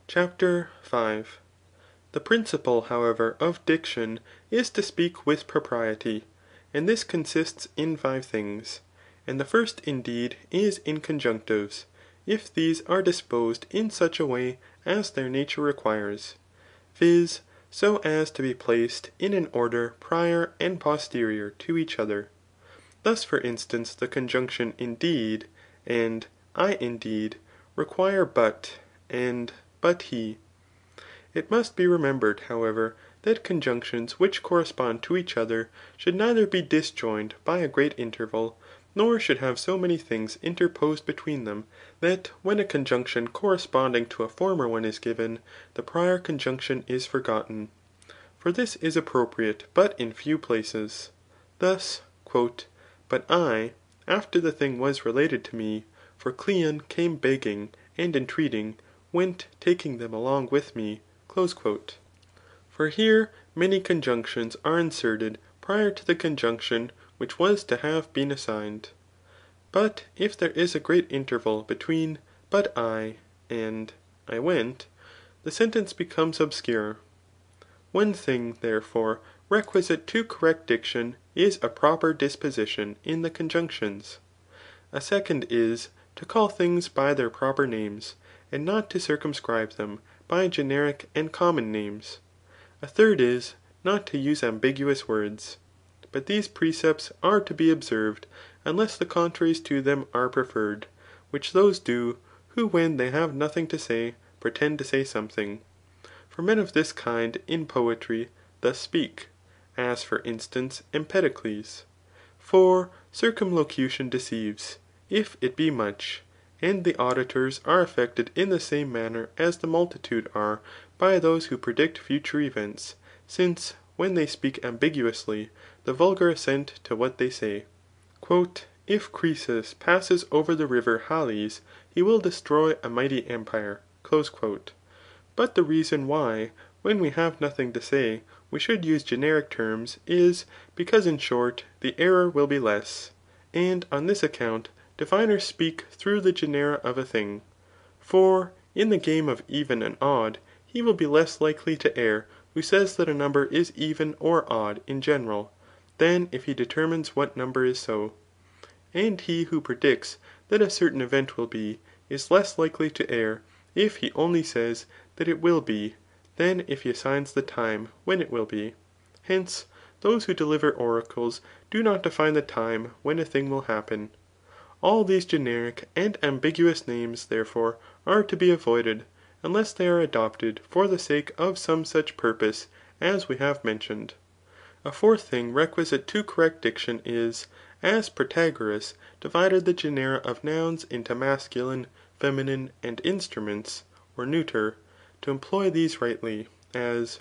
CHAPTER V. The principle, however, of diction is to speak with propriety, and this consists in five things. And the first indeed is in conjunctives, if these are disposed in such a way as their nature requires, viz. So as to be placed in an order prior and posterior to each other. Thus for instance the conjunction indeed and I indeed require but and but he. It must be remembered, however, that conjunctions which correspond to each other should neither be disjoined by a great interval, nor should have so many things interposed between them, that when a conjunction corresponding to a former one is given, the prior conjunction is forgotten. For this is appropriate but in few places. Thus, But I, after the thing was related to me, for Cleon came begging and entreating, went taking them along with me. For here many conjunctions are inserted prior to the conjunction which was to have been assigned. But if there is a great interval between but I and I went, the sentence becomes obscure. One thing, therefore, requisite to correct diction is a proper disposition in the conjunctions. A second is, to call things by their proper names, and not to circumscribe them by generic and common names. A third is, not to use ambiguous words. But these precepts are to be observed, unless the contraries to them are preferred, which those do, who when they have nothing to say, pretend to say something. For men of this kind in poetry thus speak, as for instance Empedocles. For circumlocution deceives, if it be much, and the auditors are affected in the same manner as the multitude are by those who predict future events, since when they speak ambiguously, the vulgar assent to what they say. If Croesus passes over the river Halys, he will destroy a mighty empire. But the reason why, when we have nothing to say, we should use generic terms, is, because in short, the error will be less. And on this account, diviners speak through the genera of a thing. For in the game of even and odd, he will be less likely to err who says that a number is even or odd in general, than if he determines what number is so. And he who predicts that a certain event will be, is less likely to err, if he only says that it will be, than if he assigns the time when it will be. Hence, those who deliver oracles do not define the time when a thing will happen. All these generic and ambiguous names, therefore, are to be avoided, unless they are adopted for the sake of some such purpose as we have mentioned. A fourth thing requisite to correct diction is, as Protagoras divided the genera of nouns into masculine, feminine, and instruments, or neuter, to employ these rightly, as,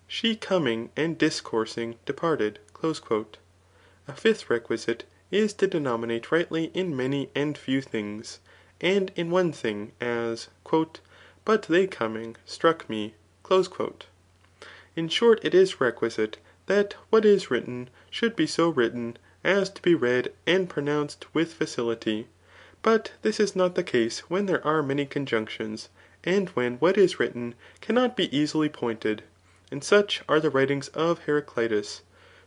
She coming and discoursing departed. A fifth requisite is to denominate rightly in many and few things, and in one thing, as, But they coming struck me. In short it is requisite that what is written should be so written as to be read and pronounced with facility. But this is not the case when there are many conjunctions, and when what is written cannot be easily pointed. And such are the writings of Heraclitus.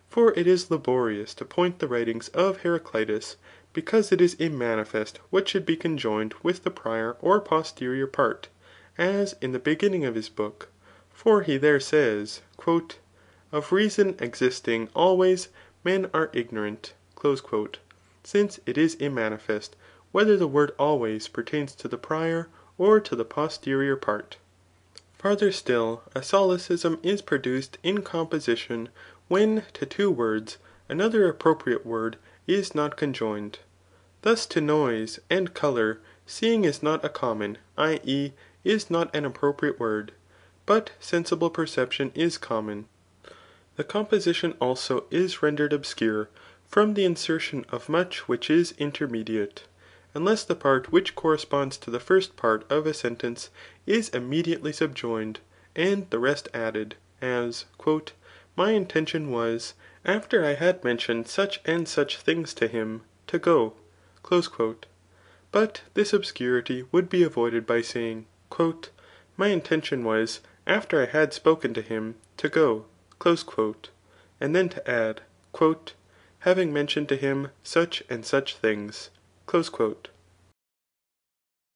For it is laborious to point the writings of Heraclitus, because it is immanifest what should be conjoined with the prior or posterior part, as in the beginning of his book. For he there says, Of reason existing always men are ignorant, since it is immanifest whether the word always pertains to the prior or to the posterior part. Farther still, a solecism is produced in composition when to two words another appropriate word is not conjoined. Thus to noise and colour, seeing is not a common, i.e. is not an appropriate word, but sensible perception is common. The composition also is rendered obscure from the insertion of much which is intermediate, unless the part which corresponds to the first part of a sentence is immediately subjoined, and the rest added, as, My intention was, after I had mentioned such and such things to him, to go. But this obscurity would be avoided by saying, my intention was, after I had spoken to him, to go ;" and then to add, " having mentioned to him such and such things."